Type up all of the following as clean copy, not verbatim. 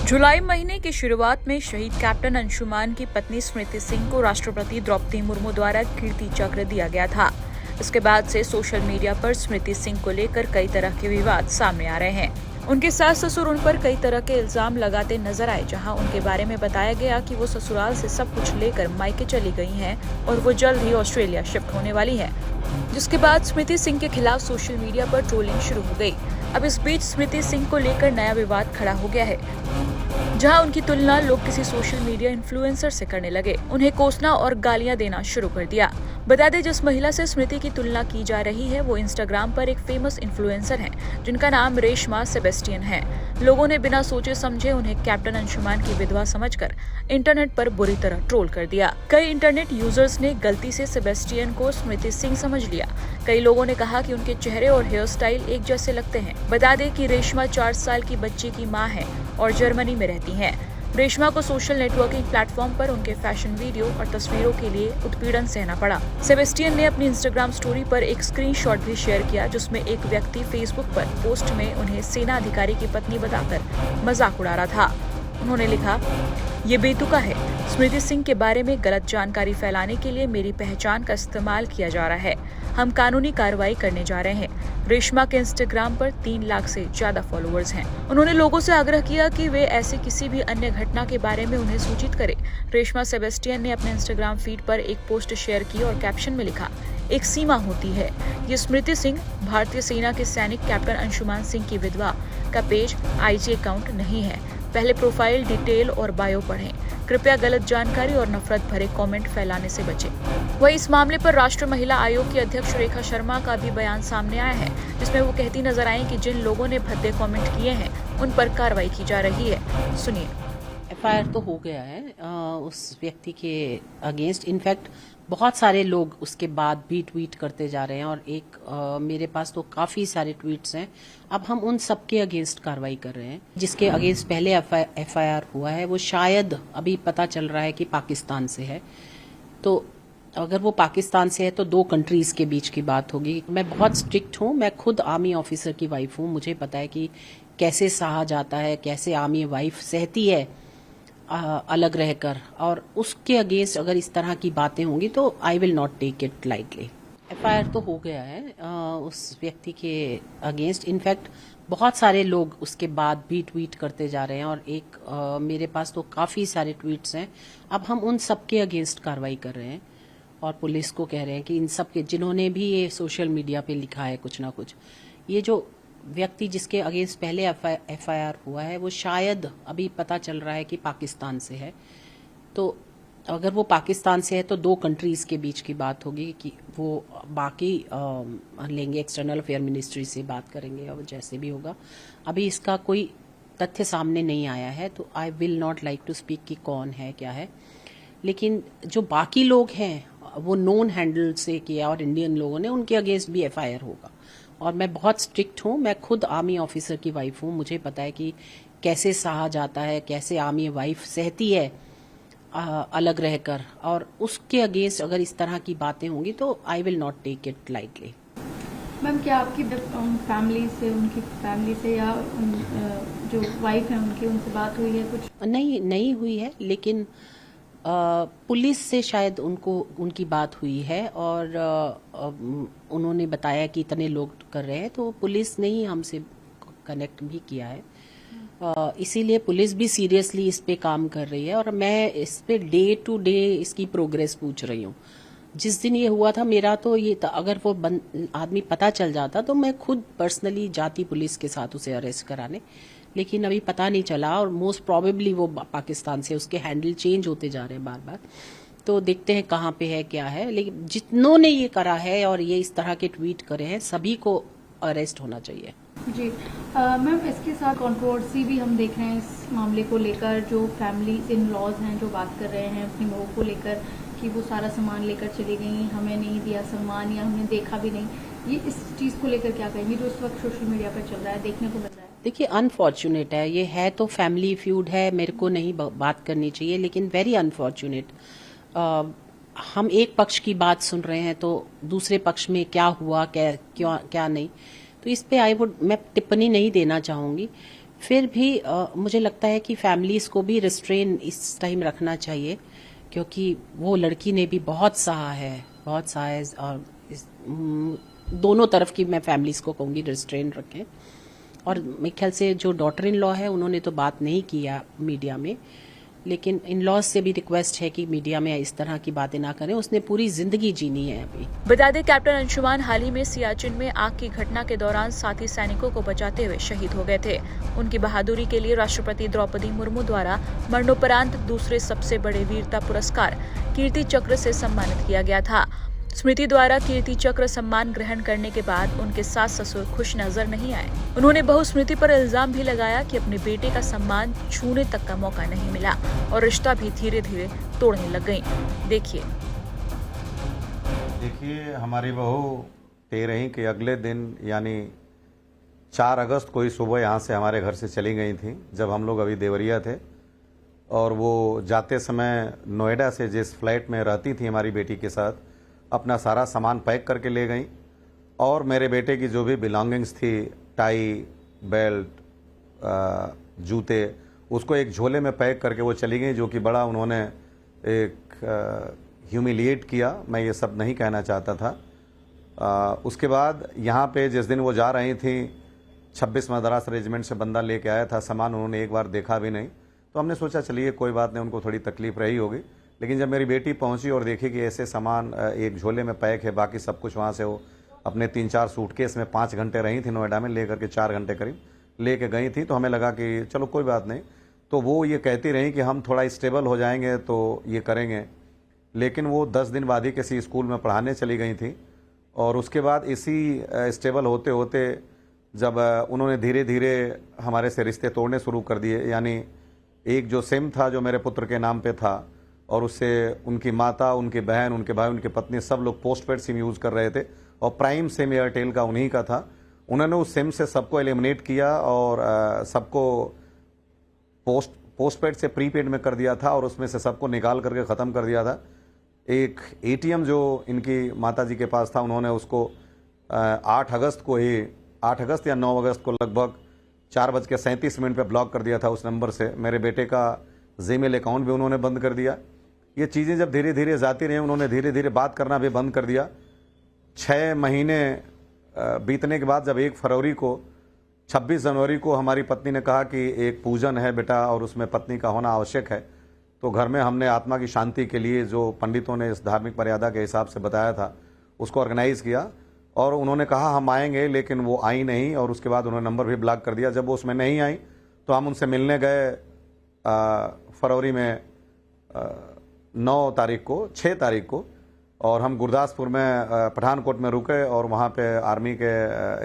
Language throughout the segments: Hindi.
जुलाई महीने की शुरुआत में शहीद कैप्टन अंशुमान की पत्नी स्मृति सिंह को राष्ट्रपति द्रौपदी मुर्मू द्वारा कीर्ति चक्र दिया गया था। इसके बाद से सोशल मीडिया पर स्मृति सिंह को लेकर कई तरह के विवाद सामने आ रहे हैं। उनके सास ससुर उन पर कई तरह के इल्जाम लगाते नजर आए, जहां उनके बारे में बताया गया कि वो ससुराल से सब कुछ लेकर मायके चली गई हैं और वो जल्द ही ऑस्ट्रेलिया शिफ्ट होने वाली हैं। जिसके बाद स्मृति सिंह के खिलाफ सोशल मीडिया पर ट्रोलिंग शुरू हो गई। अब इस बीच स्मृति सिंह को लेकर नया विवाद खड़ा हो गया है, जहां उनकी तुलना लोग किसी सोशल मीडिया इन्फ्लुएंसर से करने लगे, उन्हें कोसना और गालियां देना शुरू कर दिया। बता दें, जिस महिला से स्मृति की तुलना की जा रही है वो इंस्टाग्राम पर एक फेमस इन्फ्लुएंसर हैं, जिनका नाम रेशमा सेबेस्टियन है। लोगों ने बिना सोचे समझे उन्हें कैप्टन अंशुमान की विधवा समझकर इंटरनेट पर बुरी तरह ट्रोल कर दिया। कई इंटरनेट यूजर्स ने गलती से सेबेस्टियन को स्मृति सिंह समझ लिया। कई लोगों ने कहा कि उनके चेहरे और हेयर स्टाइल एक जैसे लगते हैं। बता दें कि रेशमा 4 साल की बच्ची की मां है और जर्मनी में रहती हैं। रेशमा को सोशल नेटवर्किंग प्लेटफॉर्म पर उनके फैशन वीडियो और तस्वीरों के लिए उत्पीड़न सहना पड़ा। सेबेस्टियन ने अपनी इंस्टाग्राम स्टोरी पर एक स्क्रीनशॉट भी शेयर किया, जिसमें एक व्यक्ति फेसबुक पर पोस्ट में उन्हें सेना अधिकारी की पत्नी बताकर मजाक उड़ा रहा था। उन्होंने लिखा, ये बेतुका है। स्मृति सिंह के बारे में गलत जानकारी फैलाने के लिए मेरी पहचान का इस्तेमाल किया जा रहा है। हम कानूनी कार्रवाई करने जा रहे हैं। रेशमा के इंस्टाग्राम पर 3 लाख से ज्यादा फॉलोअर्स हैं। उन्होंने लोगों से आग्रह किया कि वे ऐसे किसी भी अन्य घटना के बारे में उन्हें सूचित करें। रेशमा सेबेस्टियन ने अपने इंस्टाग्राम फीड पर एक पोस्ट शेयर की और कैप्शन में लिखा, एक सीमा होती है। ये स्मृति सिंह, भारतीय सेना के सैनिक कैप्टन अंशुमान सिंह की विधवा का पेज IG अकाउंट नहीं है। पहले प्रोफाइल डिटेल और बायो पढ़ें। कृपया गलत जानकारी और नफरत भरे कमेंट फैलाने से बचें। वहीं इस मामले पर राष्ट्रीय महिला आयोग की अध्यक्ष रेखा शर्मा का भी बयान सामने आया है, जिसमें वो कहती नजर आई कि जिन लोगों ने भद्दे कमेंट किए हैं उन पर कार्रवाई की जा रही है। सुनिए। FIR तो हो गया है उस व्यक्ति के अगेंस्ट। इनफैक्ट बहुत सारे लोग उसके बाद भी ट्वीट करते जा रहे हैं और मेरे पास तो काफी सारे ट्वीट्स हैं। अब हम उन सब के अगेंस्ट कार्रवाई कर रहे हैं। जिसके अगेंस्ट पहले FIR हुआ है वो शायद अभी पता चल रहा है कि पाकिस्तान से है। तो अगर वो पाकिस्तान से है तो 2 कंट्रीज के बीच की बात होगी। मैं बहुत स्ट्रिक्ट हूँ, मैं खुद आर्मी ऑफिसर की वाइफ हूँ। मुझे पता है कि कैसे सहा जाता है, कैसे आर्मी वाइफ सहती है अलग रहकर, और उसके अगेंस्ट अगर इस तरह की बातें होंगी तो I will not take it lightly. FIR तो हो गया है उस व्यक्ति के अगेंस्ट। इनफैक्ट बहुत सारे लोग उसके बाद भी ट्वीट करते जा रहे हैं और मेरे पास तो काफी सारे ट्वीट्स हैं। अब हम उन सब के अगेंस्ट कार्रवाई कर रहे हैं और पुलिस को कह रहे हैं कि इन सब के जिन्होंने भी ये सोशल मीडिया पे लिखा है कुछ ना कुछ, ये जो व्यक्ति जिसके अगेंस्ट पहले FIR हुआ है वो शायद अभी पता चल रहा है कि पाकिस्तान से है। तो अगर वो पाकिस्तान से है तो 2 कंट्रीज के बीच की बात होगी कि वो बाकी लेंगे, एक्सटर्नल अफेयर मिनिस्ट्री से बात करेंगे और जैसे भी होगा। अभी इसका कोई तथ्य सामने नहीं आया है तो I will not like to speak कि कौन है क्या है। लेकिन जो बाकी लोग हैं वो नोन हैंडल से किया और इंडियन लोगों ने, उनके अगेंस्ट भी FIR होगा। और मैं बहुत स्ट्रिक्ट हूँ, मैं खुद आर्मी ऑफिसर की वाइफ हूँ। मुझे पता है कि कैसे सहा जाता है, कैसे आर्मी वाइफ सहती है अलग रहकर, और उसके अगेंस्ट अगर इस तरह की बातें होंगी तो I will not take it lightly. Ma'am, क्या आपकी फैमिली से, उनकी फैमिली से या जो वाइफ है उनसे बात हुई है कुछ? नहीं हुई है, लेकिन पुलिस से शायद उनकी बात हुई है और उन्होंने बताया कि इतने लोग कर रहे हैं, तो पुलिस ने ही हमसे कनेक्ट भी किया है। इसीलिए पुलिस भी सीरियसली इस पे काम कर रही है और मैं इस पे डे टू डे इसकी प्रोग्रेस पूछ रही हूँ। जिस दिन ये हुआ था मेरा तो ये था, अगर वो आदमी पता चल जाता तो मैं खुद पर्सनली जाती पुलिस के साथ उसे अरेस्ट कराने, लेकिन अभी पता नहीं चला और मोस्ट प्रोबेबली वो पाकिस्तान से, उसके हैंडल चेंज होते जा रहे हैं बार बार। तो देखते हैं कहाँ पे है क्या है। लेकिन जितनों ने ये करा है और ये इस तरह के ट्वीट करे हैं सभी को अरेस्ट होना चाहिए। जी मैम, इसके साथ कंट्रोवर्सी भी हम देख रहे हैं इस मामले को लेकर। जो फैमिली इन लॉज हैं जो बात कर रहे हैं अपनी बहू को लेकर कि वो सारा सामान लेकर चली गई, हमें नहीं दिया सामान या हमने देखा भी नहीं, ये इस चीज़ को लेकर क्या कहेंगे जो इस वक्त सोशल मीडिया पर चल रहा है, देखने को मिल रहा है? देखिए, अनफॉर्चुनेट है, ये है तो फैमिली फ्यूड है, मेरे को नहीं बात करनी चाहिए, लेकिन वेरी अनफॉर्चुनेट। हम एक पक्ष की बात सुन रहे हैं तो दूसरे पक्ष में क्या हुआ, क्या नहीं, तो इस पे मैं टिप्पणी नहीं देना चाहूंगी। फिर भी मुझे लगता है कि फैमिलीज को भी रिस्ट्रेन इस टाइम रखना चाहिए, क्योंकि वो लड़की ने भी बहुत सहा है और दोनों तरफ की मैं फैमिलीज को कहूँगी रिस्ट्रेन रखें। और मेरे ख्याल से जो डॉटर इन लॉ है उन्होंने तो बात नहीं किया मीडिया में, लेकिन इन लॉज से भी रिक्वेस्ट है कि मीडिया में इस तरह की बातें ना करें। उसने पूरी जिंदगी जीनी है अभी। बता दें कैप्टन अंशुमान हाल ही में सियाचिन में आग की घटना के दौरान साथी सैनिकों को बचाते हुए शहीद हो गए थे। उनकी बहादुरी के लिए राष्ट्रपति द्रौपदी मुर्मू द्वारा मरणोपरांत दूसरे सबसे बड़े वीरता पुरस्कार कीर्ति चक्र से सम्मानित किया गया था। स्मृति द्वारा कीर्ति चक्र सम्मान ग्रहण करने के बाद उनके सास ससुर खुश नजर नहीं आए। उन्होंने बहू स्मृति पर इल्जाम भी लगाया कि अपने बेटे का सम्मान छूने तक का मौका नहीं मिला और रिश्ता भी धीरे धीरे तोड़ने लग गई। देखिए हमारी बहू कह रही कि अगले दिन यानी 4 अगस्त को ही सुबह यहाँ से हमारे घर से चली गई थी, जब हम लोग अभी देवरिया थे, और वो जाते समय नोएडा से जिस फ्लैट में रहती थी हमारी बेटी के साथ अपना सारा सामान पैक करके ले गई, और मेरे बेटे की जो भी बिलोंगिंग्स थी, टाई, बेल्ट, जूते, उसको एक झोले में पैक करके वो चली गई, जो कि बड़ा उन्होंने एक ह्यूमिलिएट किया। मैं ये सब नहीं कहना चाहता था। उसके बाद यहाँ पे जिस दिन वो जा रही थी 26 मद्रास रेजिमेंट से बंदा लेके आया था सामान, उन्होंने एक बार देखा भी नहीं, तो हमने सोचा चलिए कोई बात नहीं, उनको थोड़ी तकलीफ रही होगी। लेकिन जब मेरी बेटी पहुंची और देखी कि ऐसे सामान एक झोले में पैक है, बाकी सब कुछ वहाँ से वो अपने 3-4 सूटकेस में 5 घंटे रही थी नोएडा में, लेकर के 4 घंटे करीब लेके गई थी, तो हमें लगा कि चलो कोई बात नहीं। तो वो ये कहती रही कि हम थोड़ा स्टेबल हो जाएंगे तो ये करेंगे, लेकिन वो 10 दिन बाद ही किसी स्कूल में पढ़ाने चली गई थी। और उसके बाद इसी स्टेबल होते होते जब उन्होंने धीरे धीरे हमारे से रिश्ते तोड़ने शुरू कर दिए, यानी एक जो सिम था जो मेरे पुत्र के नाम पे था, और उससे उनकी माता, उनकी बहन, उनके भाई, उनकी पत्नी सब लोग पोस्टपेड सिम यूज़ कर रहे थे, और प्राइम सिम एयरटेल का उन्हीं का था। उन्होंने उस सिम से सबको एलिमिनेट किया और सबको पोस्टपेड से प्रीपेड में कर दिया था, और उसमें से सबको निकाल करके ख़त्म कर दिया था। एक एटीएम जो इनकी माताजी के पास था, उन्होंने उसको 8 अगस्त को ही, 8 अगस्त या 9 अगस्त को लगभग 4:37 पे ब्लॉक कर दिया था उस नंबर से। मेरे बेटे का जीमेल अकाउंट भी उन्होंने बंद कर दिया। ये चीज़ें जब धीरे धीरे जाती रही, उन्होंने धीरे धीरे बात करना भी बंद कर दिया। 6 महीने बीतने के बाद जब 1 फरवरी को 26 जनवरी को हमारी पत्नी ने कहा कि एक पूजन है बेटा और उसमें पत्नी का होना आवश्यक है, तो घर में हमने आत्मा की शांति के लिए जो पंडितों ने इस धार्मिक मर्यादा के हिसाब से बताया था उसको ऑर्गेनाइज़ किया, और उन्होंने कहा हम आएंगे, लेकिन वो आई नहीं, और उसके बाद उन्होंने नंबर भी ब्लॉक कर दिया। जब वो उसमें नहीं आई तो हम उनसे मिलने गए फरवरी में 9 तारीख को, 6 तारीख को, और हम गुरदासपुर में पठानकोट में रुके, और वहाँ पे आर्मी के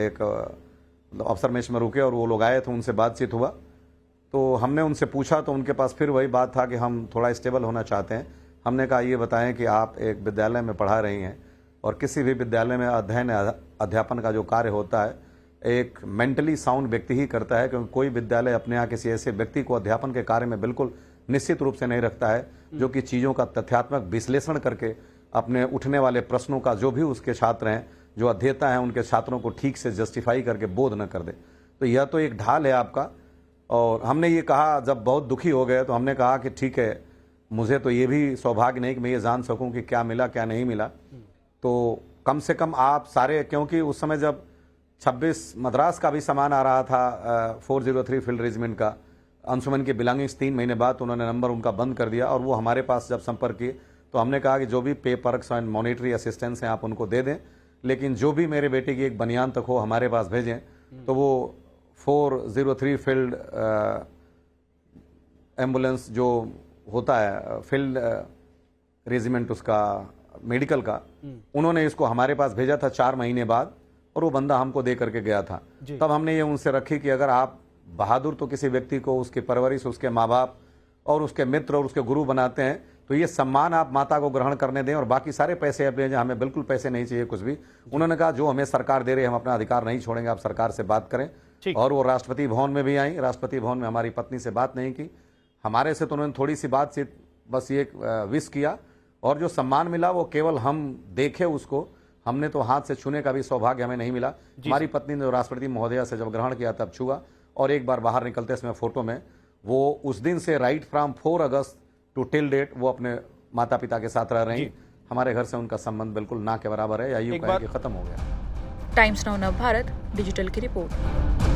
एक अफसर मेश में रुके, और वो लोग आए थे, उनसे बातचीत हुआ। तो हमने उनसे पूछा तो उनके पास फिर वही बात था कि हम थोड़ा स्टेबल होना चाहते हैं। हमने कहा ये बताएं कि आप एक विद्यालय में पढ़ा रही हैं, और किसी भी विद्यालय में अध्ययन अध्यापन का जो कार्य होता है एक मेंटली साउंड व्यक्ति ही करता है, क्योंकि कोई विद्यालय अपने यहाँ किसी ऐसे व्यक्ति को अध्यापन के कार्य में बिल्कुल निश्चित रूप से नहीं रखता है जो कि चीज़ों का तथ्यात्मक विश्लेषण करके अपने उठने वाले प्रश्नों का जो भी उसके छात्र हैं, जो अध्येता हैं, उनके छात्रों को ठीक से जस्टिफाई करके बोध न कर दे। तो यह तो एक ढाल है आपका। और हमने ये कहा, जब बहुत दुखी हो गए तो हमने कहा कि ठीक है, मुझे तो ये भी सौभाग्य नहीं कि मैं ये जान सकूं कि क्या मिला क्या नहीं मिला, तो कम से कम आप सारे, क्योंकि उस समय जब 26 मद्रास का भी सामान आ रहा था 403 फील्ड रेजिमेंट का, अंशुमन की बिलोंगिंग्स 3 महीने बाद उन्होंने नंबर उनका बंद कर दिया, और वो हमारे पास जब संपर्क किए तो हमने कहा कि जो भी पे पर्क्स एंड मॉनिटरी असिस्टेंस हैं आप उनको दे दें, लेकिन जो भी मेरे बेटे की एक बनियान तक हो हमारे पास भेजें। तो वो 403 फील्ड एम्बुलेंस जो होता है फील्ड रेजिमेंट उसका मेडिकल का, उन्होंने इसको हमारे पास भेजा था 4 महीने बाद, और वो बंदा हमको दे करके गया था। तब हमने ये उनसे रखी कि अगर आप बहादुर तो किसी व्यक्ति को उसकी परवरिश, उसके माँ बाप और उसके मित्र और उसके गुरु बनाते हैं, तो ये सम्मान आप माता को ग्रहण करने दें, और बाकी सारे पैसे आप ले जाएं, हमें बिल्कुल पैसे नहीं चाहिए कुछ भी। उन्होंने कहा जो हमें सरकार दे रही है हम अपना अधिकार नहीं छोड़ेंगे, आप सरकार से बात करें। और वो राष्ट्रपति भवन में भी आई, राष्ट्रपति भवन में हमारी पत्नी से बात नहीं की, हमारे से तो उन्होंने थोड़ी सी बातचीत बस ये विश किया, और जो सम्मान मिला वो केवल हम देखे उसको, हमने तो हाथ से छूने का भी सौभाग्य हमें नहीं मिला। हमारी पत्नी ने राष्ट्रपति महोदया से जब ग्रहण किया तब छुआ, और एक बार बाहर निकलते इसमें फोटो में वो उस दिन से right from 4 August to till date वो अपने माता पिता के साथ रह रही। हमारे घर से उनका संबंध बिल्कुल ना के बराबर है, या यूं कहें कि खत्म हो गया। टाइम्स नाउ नव भारत डिजिटल की रिपोर्ट।